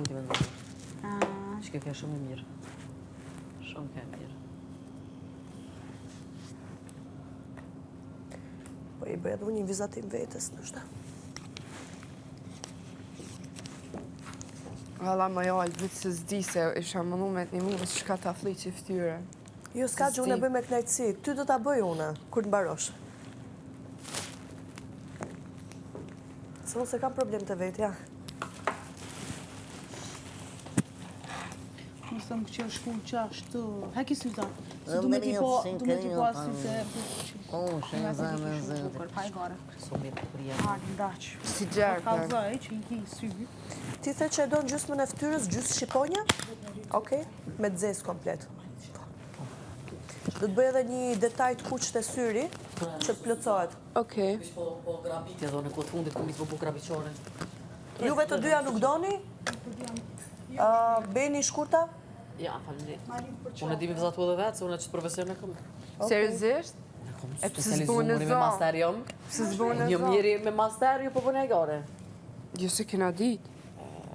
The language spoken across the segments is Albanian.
futi me ndonjë. Që kjo shumë e mirë. Shumë ka e mirë. Po i bëj edhe unë një vizatim vetës, nështë. Valla ma jallë, vitë se zdi se isha mënu me të një mu, që ka ta fli që i ftyre. Jo, s'ka që unë e bëj me knajtësi. Ty do t'a bëj unë, kur të mbarosh. Se unë se kam problem të vetë, ja. Më thëmë që shku që ashtu. Heki Suzan, se du me t'i po asi se... Pa i gore. Hajde, ndaqë. Si gjerë, Ka zëj që i ki sy. Ti the që e do në gjusë më në ftyrës, gjusë shqiponja? Okej, me të zesë komplet. Do të bëj edhe një detaj të kuq të syri, që të plëcohet. Okej. Po grabitje do në këtë fundit, ku misë po grabiqore. Juve të dyja nuk doni? Beni shkurta? Ja, faleminderit. Unë e di me vëzatu edhe vetë, se unë e qëtë profesion e këmë. Seriozisht? E pëse zbun në me zonë? master jom. Pëse zbun në Jo zonë? mjeri me master, jo po bëne e gare. Jo se kena dit.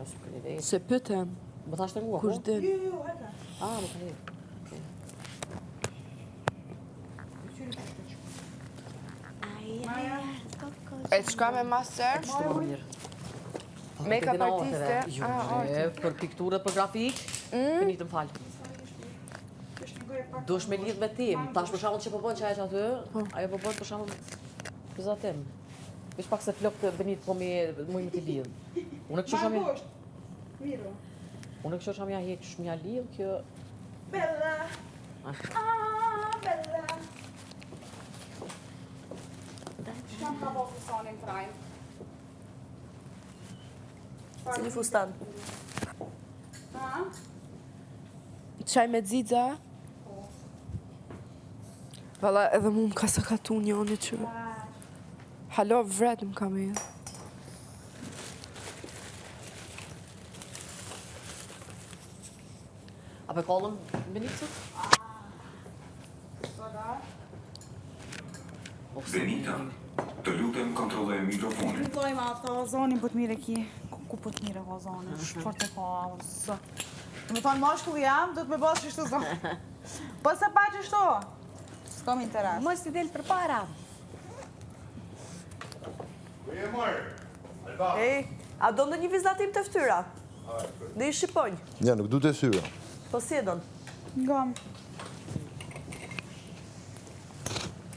Ashtë për një vejtë. Se pëtem. Më thashtë ngua, Kush po? din? Më kanë lidhë. E të shka me master? Shumë më mirë. Make-up artiste? Jo, për pikturët, për grafik, për një të më falë. Dush me lidh me tim. Tash për shembull që po bën çaj aty, ajo po bën për shembull vizatim. Veç pak se flok të bënit po më të lidh. Unë kështu sham. Miro. Unë kështu sham ja hiq shumë ja lidh kjo. Bella. Bella. Shkam ka bo fusanin trajnë. Cili fustan? Qaj me dzidza? Valla edhe mu më ka sakatu njëni që... Halo, vret më kam e. A për kollëm Benicët? Benita, të lutem kontrolloj mikrofonin. Kontrollojmë atë ozonin për të mire ki. Ku për të mire ozonin? Shport e ka avës. Më thonë mashkull jam, do të me bëllë qështu zonë. Po se pa qështu? S'kom interes. Mos t'i del për para. Ej, a do në një vizatim të ftyra? Dhe i shqiponj? Ja, nuk du të syra. Po si e don? Ngam.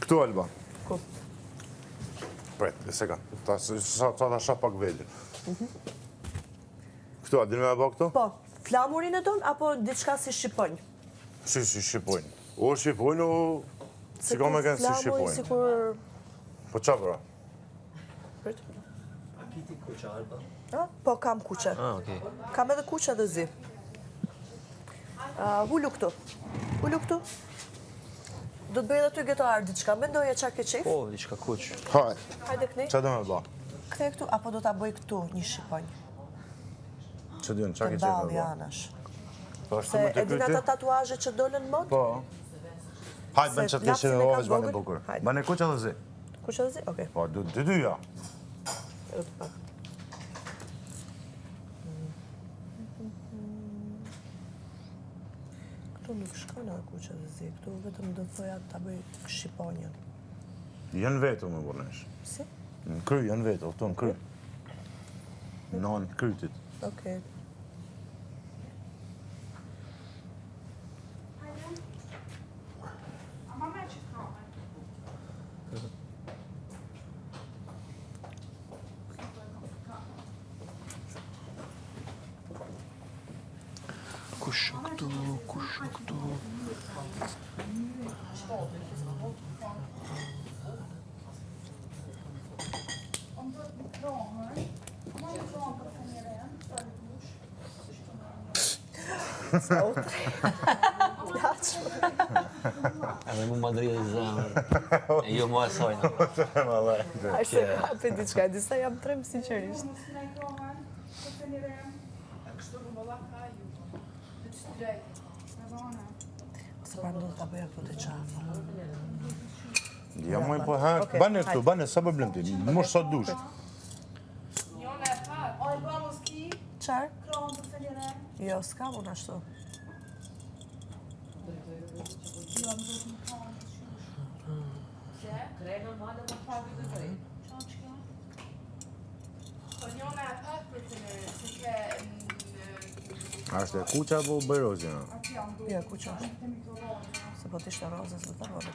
Këtu, Alba. Ku? Pret, e se ka. Ta ta shah pak velin. Këtu, a dini me e ba këtu? Po, flamurin e don, apo diçka si shqiponj? Si shqipojnë. O shqipojnë, o... Si ka me kënë si shqipojnë. Sikur... Po qa përa? A kiti kuqa, Alba? Po, kam kuqe. Okej. Kam edhe kuqe dhe zi. Hullu këtu. Hullu këtu. Do të bëj edhe ty gëtar diçka. Mendoje qa ke qef? Po, diçka kuq. Hajde, Hajde këni. qa dhe me ba? Kthe këtu, apo do ta bëj këtu një shqiponj? Që dyn, qa Të ke qef mballi me ba? anash. Po, Se e din ata tatuazhe që dolën në mod? Po. Hajde, bën që të lapsin keshë e me kam ove që bane vogël. bukur. Hajde. Bane kuqa dhe zi? Kuqe dhe zi? Okej. Po, dy dyja. Edhe të pak. Këtu nuk shkon edhe kuqe dhe zi. Këtu vetëm do thoja ta bëj shqiponjën. Janë vetu me burnesh. Si? Në kry, janë vetu, këtu në kry. Në krytit. Okej. Kush këtu, kush këtu. Edhe mu ma drejtë i zemër. E jo ma e sajnë. Ai se kape diçka, disa jam trem sinqerisht. Se pra do ta bëja këtu të qafë. Ja moj po ha, bane këtu, bane, sa problem ti, mosh sa dush. Qarë? për selire? Jo, s'kam unë ashtu. Jo, më do të më kanë të shumë. Krejnë normale më pak të bëj. Qa që kjo? Po njona e pak për të në se ke A është e kuqa apo bëjrozi? Ati jam do. Jo, ku që është? Temi të rojnë. Se po t'ishte rozës dhe të rodë.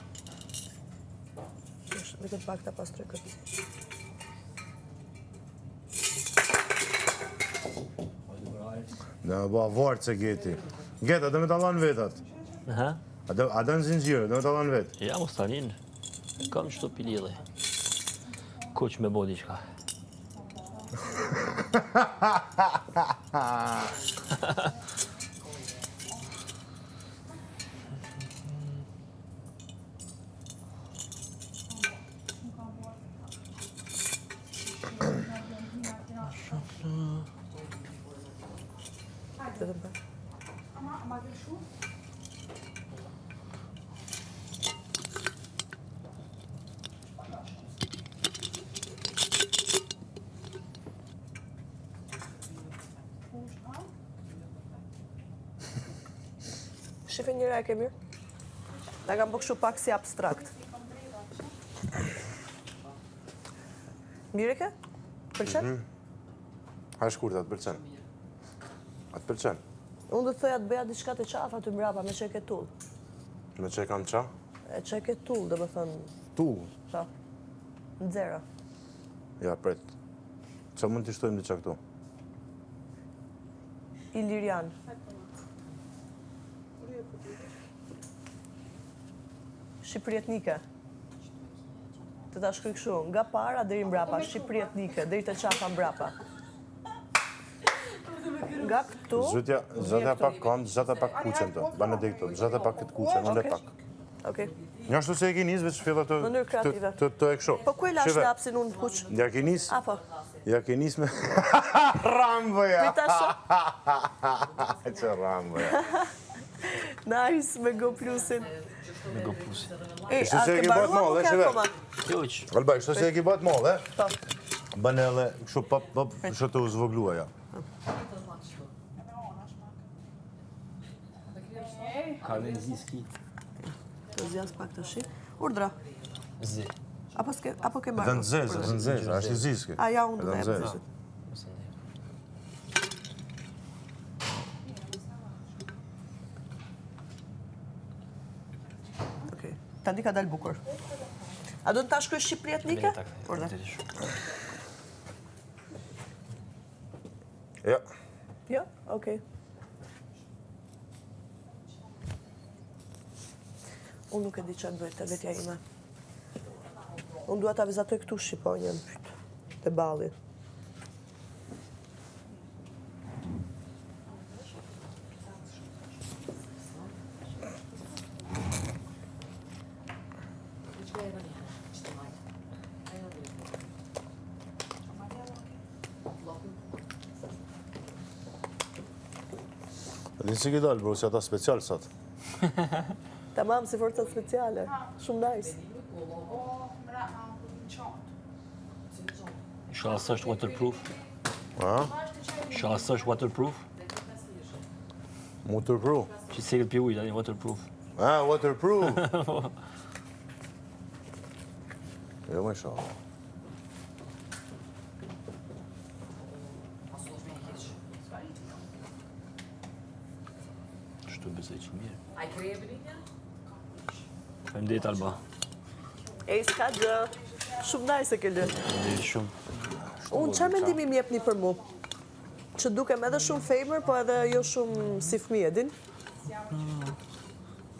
Dhe këtë pak të pastroj këtë. Në më bëha vartë se geti. Geta, dhe me të lanë vetat. Aha. A dhe në zinxhirë, dhe me të lanë vetë. Ja, mos tanin. Kam çto pilille. Kuç me bodi çka. Dhe të bërë. Ama dhe shumë? Shife njëra e ke mirë? Da kam bëkshu pak si abstrakt. Mirë e ke? Pëlqen? Ha shkurta, të pëlqen. A të pëlqen? Unë dhe të thoja të bëja diçka të qafa aty mbrapa me që e ke tull. Me që e kam qa? E që e ke tull, dhe më thënë, Tu. ta, në zera. Ja, pret. Qa mund t'i shtojmë diqa këtu? Ilirian. Shqipëri etnike. Të ta shkruaj kështu, nga para deri mbrapa, Shqipëri etnike, deri te qafa mbrapa. Nga këtu. Zëtja pak kanë, zëtja pak kuqen të. Benedikto, zëtja pak këtë kuqen, unë e pak. Okej. Një ashtu se e ki nisë, veç filla të Mënyrë kreative. të e kësho. Po ku e lash lapsin unë kuq? Ja ki nisë? Apo? Ja ki nisë me... Ramboja! Prita Që Ramboja. Nice, me Go Plusin. Me go pusi. E, Ishte a se e ke ki bat baruar molle, apo ke shive. akoma? Kjoq. Albaj, shto se e ki bat molle, Po. bëne edhe kështu pap, kështu të uzvoglua ja. Kalenziski. Të zjas pak të shi. Urdra. Zi. Apo ke Dhe marrë? në zezë, është i ziske. A ja, unë Edhe dhe në e zezë. Okej. Tani ka dalë bukur. A do të ta shkruaj Shqipëri etnike? Urdra. Ja. Jo, okej. Unë nuk e di që në bëjtë të vetja ime. Unë duhet të vizatoj këtu Shqiponjën, të bali. Din si ki dalë, bro, si ata special sot. Tamam, si forcat speciale. Shumë nice. Shasa është waterproof. A? Shasa është waterproof. Waterproof. Që se këtë pi ujtë, tani waterproof. A, waterproof. Jo, më shumë. Shtu besoj që mirë. Ai krije bënitja? Faleminderit Alba. Ej, s'ka gjë. Shumë nice e ke lë. Faleminderit shumë. Unë çfarë mendimi më jepni për mu? Që dukem edhe shumë famer, po edhe jo shumë si fëmijë, din?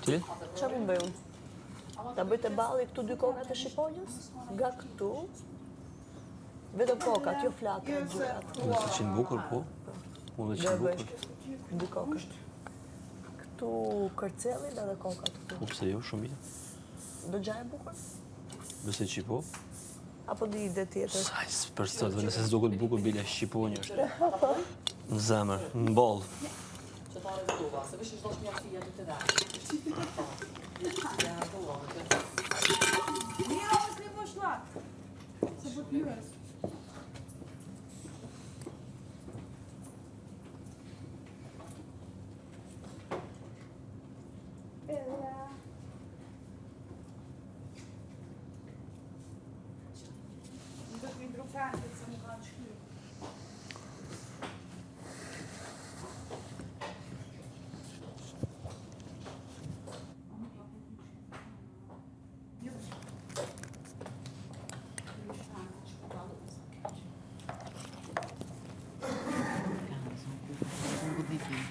Ti? Çfarë më bëj unë? Ta bëj të balli këtu dy kokat e Shqiponjës? Nga këtu? Vetëm kokat, jo flakat, gjërat. Unë se qenë bukur, po. Unë dhe Dhe qenë bëj bukur. dy kokat. Këtu kërcelin edhe kokat këtu. Po pse jo, shumë mirë. Do gjaj e bukur? Besoj që po. Apo di ide tjetër? Saj, për sot, dhe nëse s'duket bukur, bile Shqiponjë është. Në zemër, në bollë. Që ta rëzduva, se vish është një aftija të da. Mira, është një poshlak. Se po t'jures.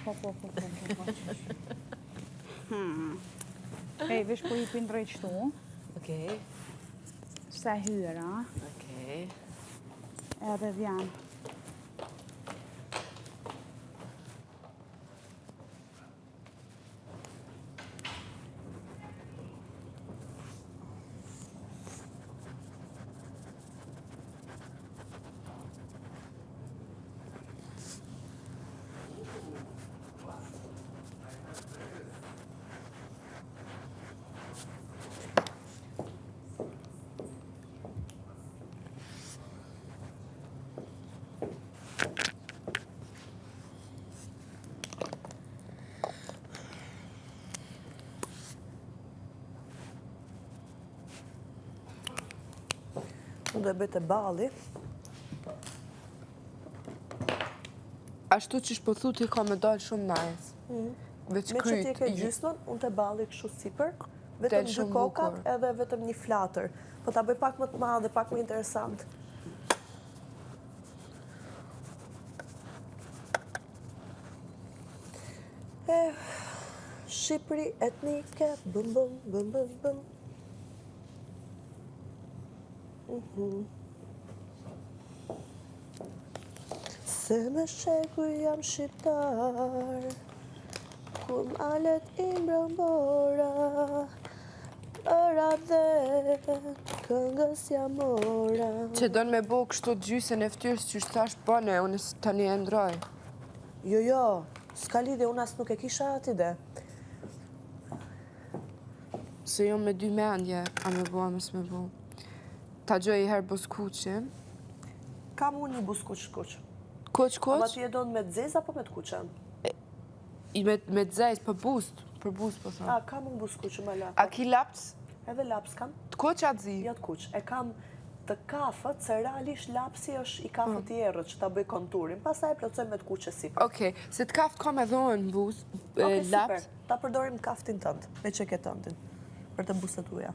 Po. Ej, vesh po i pin drejt shtu, Okej, se hyra, okej. edhe vjen. Unë do e bëjt e balli. Ashtu që shpo thu ti ka me dalë shumë nice. Veç Me që ti e ke kryt. gjysmën, unë të balli kështu sipër, Del vetëm dy shumë kokat bukur. edhe vetëm një flatër. Po ta bëj pak më të madhe, pak më interesant. Shqipëri etnike, bëm bëm bëm bëm bëm. Se me sheku jam shqiptar, kur malet i mbrëmbora, ëra dhe këngës jam mora. Që donë me bo kështu gjysën e ftyrës që thash bëne, unë tani e ndroj. Jo, s'ka lidhje, unë as nuk e kisha atë ide. Se jo me dy mendje, a me bo, a me s'me bo. Ta gjoj i herë buskuqin. Kam unë një buskuq kuq. Koq, Ama koq, ti e donë me të zezë apo me të kuqen? i me të zejs, për boost po thonë. A, kam unë buskuq më la. A ki laps? Edhe laps kam, Të koq atë zi? jo të kuq. E kam të kafët, se realisht lapsi është i kafët i errët që ta bëj konturin. Pastaj e plotësoj me të kuqe sipër. Okej, se të kaft kam edhe unë boost, Okej, super. laps. Ta përdorim kaftin tënd, me që ke tëndin, për të bustet uja.